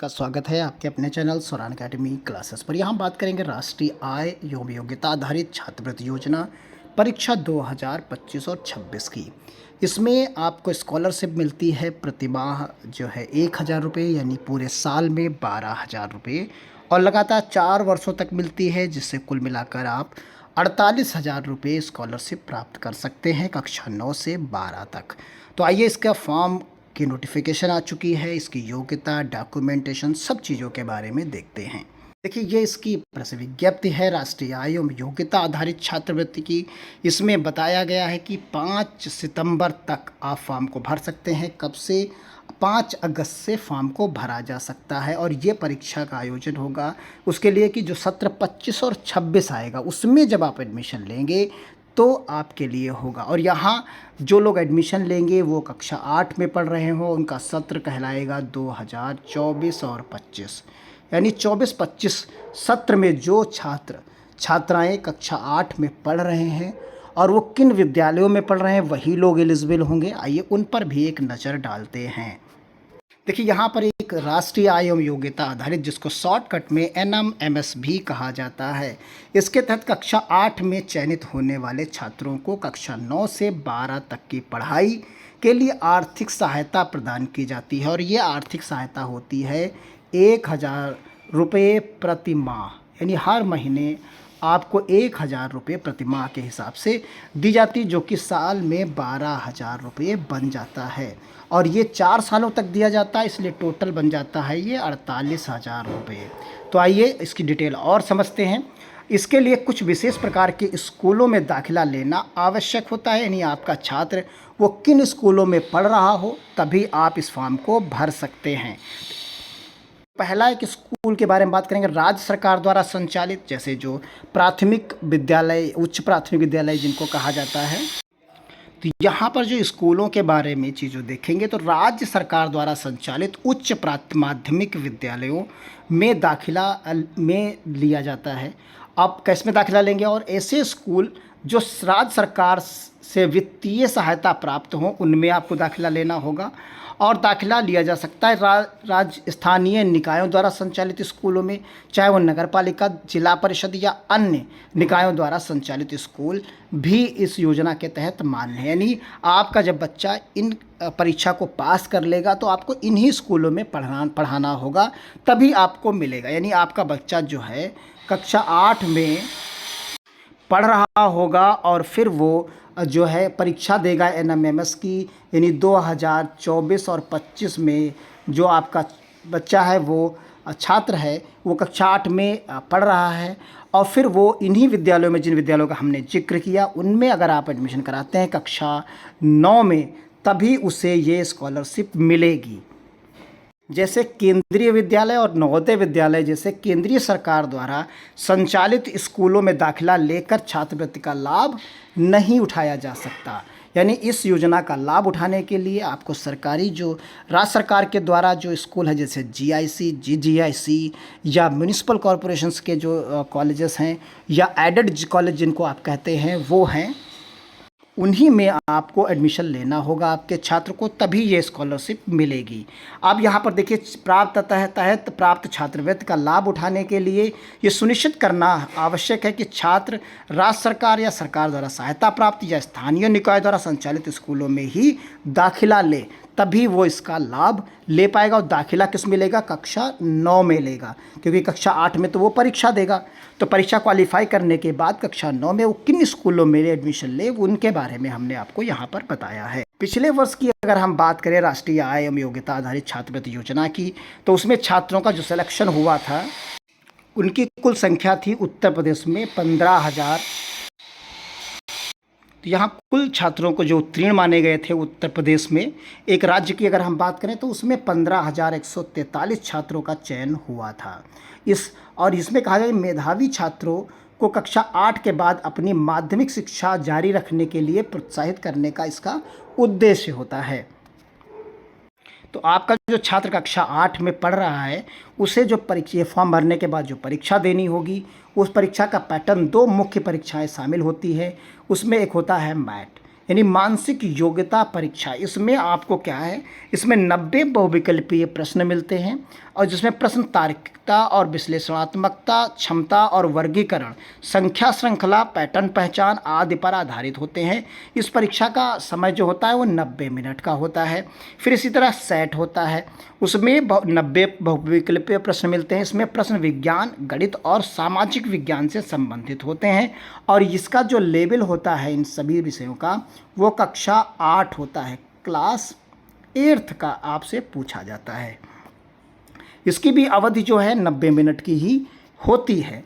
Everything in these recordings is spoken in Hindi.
का स्वागत है आपके अपने चैनल सोरान अकेडमी क्लासेस पर। यहाँ बात करेंगे राष्ट्रीय आय एवं योग्यता आधारित छात्रवृत्ति योजना परीक्षा 2025 और 26 की। इसमें आपको स्कॉलरशिप मिलती है प्रतिमाह जो है 1,000 रुपये, यानी पूरे साल में 12,000 रुपये, और लगातार 4 वर्षों तक मिलती है, जिससे कुल मिलाकर आप 48,000 रुपये स्कॉलरशिप प्राप्त कर सकते हैं कक्षा 9 से 12 तक। तो आइए इसका फॉर्म की नोटिफिकेशन आ चुकी है, इसकी योग्यता, डॉक्यूमेंटेशन, सब चीज़ों के बारे में देखते हैं। देखिए, ये इसकी प्रेस विज्ञप्ति है राष्ट्रीय आय एवं योग्यता आधारित छात्रवृत्ति की। इसमें बताया गया है कि 5 सितंबर तक आप फॉर्म को भर सकते हैं। कब से? 5 अगस्त से फॉर्म को भरा जा सकता है। और ये परीक्षा का आयोजन होगा उसके लिए कि जो सत्र 25 और 26 आएगा, उसमें जब आप एडमिशन लेंगे तो आपके लिए होगा। और यहाँ जो लोग एडमिशन लेंगे वो कक्षा 8 में पढ़ रहे हों, उनका सत्र कहलाएगा 2024 और 25, यानी 24-25 सत्र में जो छात्राएं कक्षा 8 में पढ़ रहे हैं और वो किन विद्यालयों में पढ़ रहे हैं, वही लोग एलिजिबल होंगे। आइए उन पर भी एक नज़र डालते हैं। देखिए, यहाँ पर एक राष्ट्रीय आय एवं योग्यता आधारित, जिसको शॉर्टकट में NMMS भी कहा जाता है, इसके तहत कक्षा 8 में चयनित होने वाले छात्रों को कक्षा 9 से 12 तक की पढ़ाई के लिए आर्थिक सहायता प्रदान की जाती है। और ये आर्थिक सहायता होती है 1,000 रुपये प्रति माह, यानी हर महीने आपको 1,000 रुपये प्रति माह के हिसाब से दी जाती, जो कि साल में 12,000 रुपये बन जाता है। और ये 4 सालों तक दिया जाता है, इसलिए टोटल बन जाता है ये 48,000 रुपये। तो आइए इसकी डिटेल और समझते हैं। इसके लिए कुछ विशेष प्रकार के स्कूलों में दाखिला लेना आवश्यक होता है, यानी आपका छात्र वो किन स्कूलों में पढ़ रहा हो, तभी आप इस फॉर्म को भर सकते हैं। पहला एक स्कूल के बारे में बात करेंगे, राज्य सरकार द्वारा संचालित, जैसे जो प्राथमिक विद्यालय, उच्च प्राथमिक विद्यालय जिनको कहा जाता है। तो यहाँ पर जो स्कूलों के बारे में चीज़ों देखेंगे, तो राज्य सरकार द्वारा संचालित उच्च माध्यमिक विद्यालयों में दाखिला में लिया जाता है। आप कैसे में दाखिला लेंगे? और ऐसे स्कूल जो राज्य सरकार से वित्तीय सहायता प्राप्त हो, उनमें आपको दाखिला लेना होगा। और दाखिला लिया जा सकता है राज्य स्थानीय निकायों द्वारा संचालित स्कूलों में, चाहे वो नगर पालिका, जिला परिषद या अन्य निकायों द्वारा संचालित स्कूल भी इस योजना के तहत मान्य है। यानी आपका जब बच्चा इन परीक्षा को पास कर लेगा तो आपको इन्हीं स्कूलों में पढ़ाना होगा, तभी आपको मिलेगा। यानी आपका बच्चा जो है कक्षा 8 में पढ़ रहा होगा और फिर वो जो है परीक्षा देगा NMMS की, यानी 2024 और 25 में जो आपका बच्चा है, वो छात्र है, वो कक्षा 8 में पढ़ रहा है। और फिर वो इन्हीं विद्यालयों में, जिन विद्यालयों का हमने जिक्र किया, उनमें अगर आप एडमिशन कराते हैं कक्षा 9 में, तभी उसे ये स्कॉलरशिप मिलेगी। जैसे केंद्रीय विद्यालय और नवोदय विद्यालय जैसे केंद्रीय सरकार द्वारा संचालित स्कूलों में दाखिला लेकर छात्रवृत्ति का लाभ नहीं उठाया जा सकता। यानी इस योजना का लाभ उठाने के लिए आपको सरकारी, जो राज्य सरकार के द्वारा जो स्कूल है, जैसे GIC, GGIC या म्यूनिसिपल कॉरपोरेशंस के जो कॉलेजेस हैं, या एडेड कॉलेज जिनको आप कहते हैं, वो हैं, उन्हीं में आपको एडमिशन लेना होगा आपके छात्र को, तभी ये स्कॉलरशिप मिलेगी। अब यहाँ पर देखिए, तहत प्राप्त छात्रवृत्ति का लाभ उठाने के लिए ये सुनिश्चित करना आवश्यक है कि छात्र राज्य सरकार या सरकार द्वारा सहायता प्राप्त या स्थानीय निकाय द्वारा संचालित स्कूलों में ही दाखिला ले, तभी वो इसका लाभ ले पाएगा। और दाखिला किस में लेगा? कक्षा 9 में लेगा, क्योंकि कक्षा 8 में तो वो परीक्षा देगा। तो परीक्षा क्वालिफाई करने के बाद कक्षा 9 में वो किन स्कूलों में एडमिशन ले, उनके बारे में हमने आपको यहाँ पर बताया है। पिछले वर्ष की अगर हम बात करें राष्ट्रीय आय एवं योग्यता आधारित छात्रवृत्ति योजना की, तो उसमें छात्रों का जो सिलेक्शन हुआ था, उनकी कुल संख्या थी उत्तर प्रदेश में 15,000। तो यहाँ कुल छात्रों को जो उत्तीर्ण माने गए थे उत्तर प्रदेश में, एक राज्य की अगर हम बात करें, तो उसमें 15,143 छात्रों का चयन हुआ था। इसमें कहा गया कि मेधावी छात्रों को कक्षा 8 के बाद अपनी माध्यमिक शिक्षा जारी रखने के लिए प्रोत्साहित करने का इसका उद्देश्य होता है। तो आपका जो छात्र कक्षा 8 में पढ़ रहा है, उसे जो परीक्षा, फॉर्म भरने के बाद जो परीक्षा देनी होगी, उस परीक्षा का पैटर्न 2 मुख्य परीक्षाएं शामिल होती है। उसमें एक होता है मैट, यानी मानसिक योग्यता परीक्षा। इसमें आपको क्या है, इसमें 90 बहुविकल्पीय प्रश्न मिलते हैं और जिसमें प्रश्न तार्किकता और विश्लेषणात्मकता, क्षमता और वर्गीकरण, संख्या श्रृंखला, पैटर्न पहचान आदि पर आधारित होते हैं। इस परीक्षा का समय जो होता है वो 90 मिनट का होता है। फिर इसी तरह सेट होता है, उसमें 90 बहुविकल्पीय प्रश्न मिलते हैं। इसमें प्रश्न विज्ञान, गणित और सामाजिक विज्ञान से संबंधित होते हैं और इसका जो लेवल होता है इन सभी विषयों का वो कक्षा 8 होता है, क्लास 8th का आपसे पूछा जाता है। इसकी भी अवधि जो है 90 मिनट की ही होती है।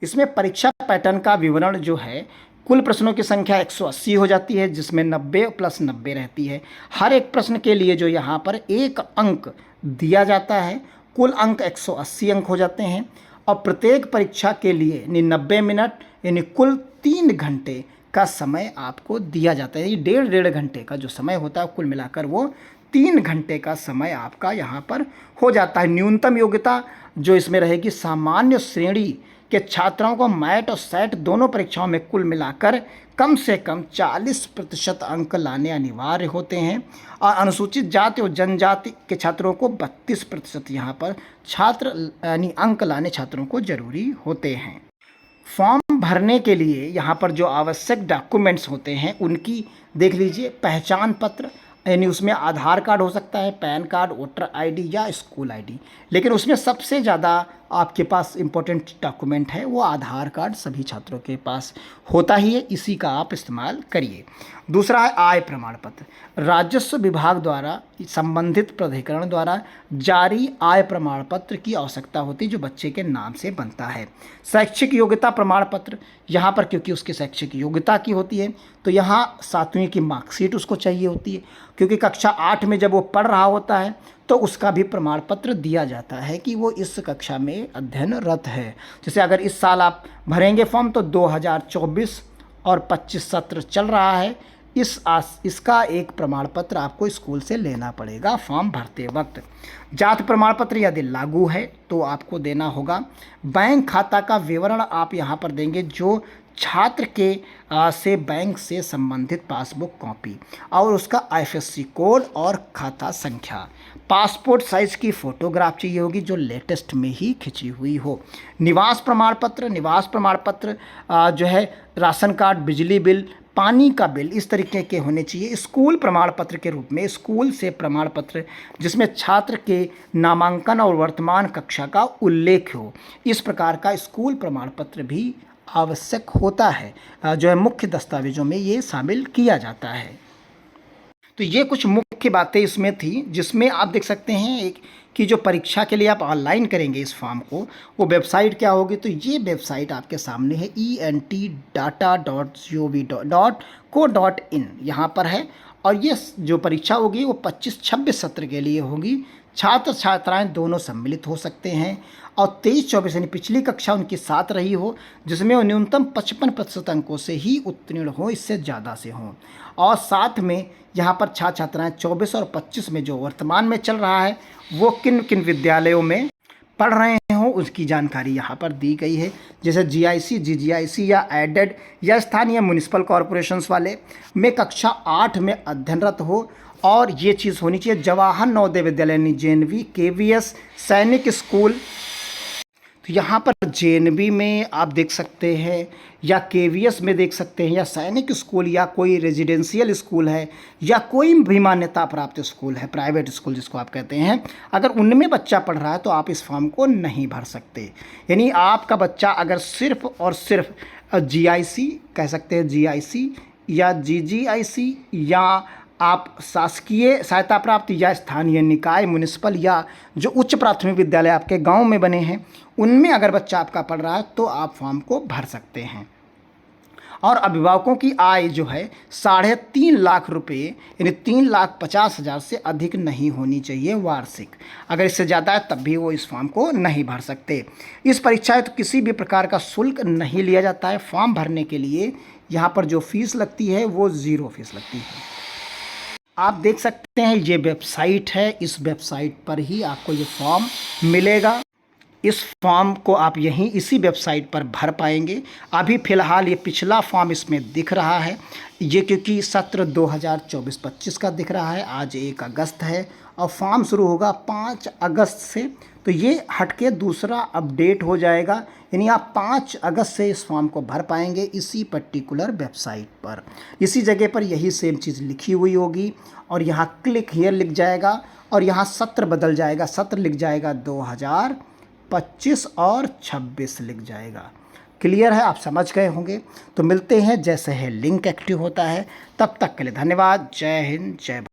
इसमें परीक्षा पैटर्न का विवरण जो है, कुल प्रश्नों की संख्या 180 हो जाती है जिसमें 90 + 90 रहती है। हर एक प्रश्न के लिए जो यहाँ पर 1 अंक दिया जाता है, कुल अंक 180 अंक हो जाते हैं और प्रत्येक परीक्षा के लिए 90 मिनट यानी कुल 3 घंटे का समय आपको दिया जाता है। ये 1.5 घंटे का जो समय होता है कुल मिलाकर वो 3 घंटे का समय आपका यहाँ पर हो जाता है। न्यूनतम योग्यता जो इसमें रहेगी, सामान्य श्रेणी के छात्रों को मैट और सेट दोनों परीक्षाओं में कुल मिलाकर कम से कम 40% अंक लाने अनिवार्य होते हैं और अनुसूचित जाति और जनजाति के छात्रों को 32% यहाँ पर छात्र यानी अंक लाने छात्रों को जरूरी होते हैं। फॉर्म भरने के लिए यहाँ पर जो आवश्यक डॉक्यूमेंट्स होते हैं उनकी देख लीजिए। पहचान पत्र यानी उसमें आधार कार्ड हो सकता है, पैन कार्ड, वोटर आईडी या स्कूल आईडी, लेकिन उसमें सबसे ज़्यादा आपके पास इम्पोर्टेंट डॉक्यूमेंट है वो आधार कार्ड सभी छात्रों के पास होता ही है, इसी का आप इस्तेमाल करिए। दूसरा है आय प्रमाण पत्र। राजस्व विभाग द्वारा संबंधित प्राधिकरण द्वारा जारी आय प्रमाण पत्र की आवश्यकता होती है जो बच्चे के नाम से बनता है। शैक्षिक योग्यता प्रमाण पत्र, यहाँ पर क्योंकि उसकी शैक्षिक योग्यता की होती है तो यहाँ 7वीं की मार्कशीट उसको चाहिए होती है, क्योंकि कक्षा 8 में जब वो पढ़ रहा होता है तो उसका भी प्रमाण पत्र दिया जाता है कि वो इस कक्षा में अध्ययनरत है। जैसे अगर इस साल आप भरेंगे फॉर्म तो 2024 और 25 सत्र चल रहा है, इसका एक प्रमाण पत्र आपको स्कूल से लेना पड़ेगा फॉर्म भरते वक्त। जाति प्रमाण पत्र यदि लागू है तो आपको देना होगा। बैंक खाता का विवरण आप यहाँ पर देंगे जो छात्र के से बैंक से संबंधित पासबुक कॉपी और उसका IFSC कोड और खाता संख्या। पासपोर्ट साइज की फ़ोटोग्राफ चाहिए होगी जो लेटेस्ट में ही खिंची हुई हो। निवास प्रमाण पत्र जो है राशन कार्ड, बिजली बिल, पानी का बिल इस तरीके के होने चाहिए। स्कूल प्रमाण पत्र के रूप में स्कूल से प्रमाण पत्र जिसमें छात्र के नामांकन और वर्तमान कक्षा का उल्लेख हो, इस प्रकार का स्कूल प्रमाण पत्र भी आवश्यक होता है, जो है मुख्य दस्तावेजों में ये शामिल किया जाता है। तो ये कुछ मुख्य बातें इसमें थी जिसमें आप देख सकते हैं एक कि जो परीक्षा के लिए आप ऑनलाइन करेंगे इस फॉर्म को, वो वेबसाइट क्या होगी, तो ये वेबसाइट आपके सामने है entdata.gov.co.in यहाँ पर है और ये जो परीक्षा होगी वो 25-26 सत्र के लिए होगी। छात्र छात्राएं दोनों सम्मिलित हो सकते हैं और 23-24 यानी पिछली कक्षा उनकी साथ रही हो जिसमें वो न्यूनतम 55% अंकों से ही उत्तीर्ण हो, इससे ज़्यादा से हों। और साथ में यहाँ पर छात्र छात्राएँ 24 और 25 में जो वर्तमान में चल रहा है वो किन किन विद्यालयों में पढ़ रहे हों उसकी जानकारी यहाँ पर दी गई है। जैसे GIC, GGIC या एडेड या स्थानीय म्यूनिसिपल कॉरपोरेशंस वाले में कक्षा 8 में अध्ययनरत हो और ये चीज़ होनी चाहिए। जवाहर नवोदय विद्यालय यानी JNV, KVS, सैनिक स्कूल, तो यहाँ पर JNV में आप देख सकते हैं या KVS में देख सकते हैं या सैनिक स्कूल या कोई रेजिडेंशियल स्कूल है या कोई भी मान्यता प्राप्त स्कूल है, प्राइवेट स्कूल जिसको आप कहते हैं, अगर उनमें बच्चा पढ़ रहा है तो आप इस फॉर्म को नहीं भर सकते। यानी आपका बच्चा अगर सिर्फ और सिर्फ GIC कह सकते हैं, GIC या GGIC या आप शासकीय सहायता प्राप्त या स्थानीय निकाय म्यूनिसिपल या जो उच्च प्राथमिक विद्यालय आपके गांव में बने हैं उनमें अगर बच्चा आपका पढ़ रहा है तो आप फॉर्म को भर सकते हैं। और अभिभावकों की आय जो है 3.5 लाख रुपये यानी 3,50,000 से अधिक नहीं होनी चाहिए वार्षिक। अगर इससे ज़्यादा है तब भी वो इस फॉर्म को नहीं भर सकते। इस परीक्षा में तो किसी भी प्रकार का शुल्क नहीं लिया जाता है। फॉर्म भरने के लिए यहाँ पर जो फीस लगती है वो 0 फीस लगती है। आप देख सकते हैं ये वेबसाइट है, इस वेबसाइट पर ही आपको ये फॉर्म मिलेगा। इस फॉर्म को आप यहीं इसी वेबसाइट पर भर पाएंगे। अभी फ़िलहाल ये पिछला फॉर्म इसमें दिख रहा है, ये क्योंकि सत्र 2024-25 का दिख रहा है। आज 1 अगस्त है और फॉर्म शुरू होगा 5 अगस्त से, तो ये हटके दूसरा अपडेट हो जाएगा। यानी आप 5 अगस्त से इस फॉर्म को भर पाएंगे इसी पर्टिकुलर वेबसाइट पर। इसी जगह पर यही सेम चीज़ लिखी हुई होगी और यहाँ क्लिक हियर लिख जाएगा और यहाँ सत्र बदल जाएगा, सत्र लिख जाएगा 2025 और 26 लिख जाएगा। क्लियर है, आप समझ गए होंगे। तो मिलते हैं जैसे है लिंक एक्टिव होता है। तब तक के लिए धन्यवाद। जय हिंद, जय भारत।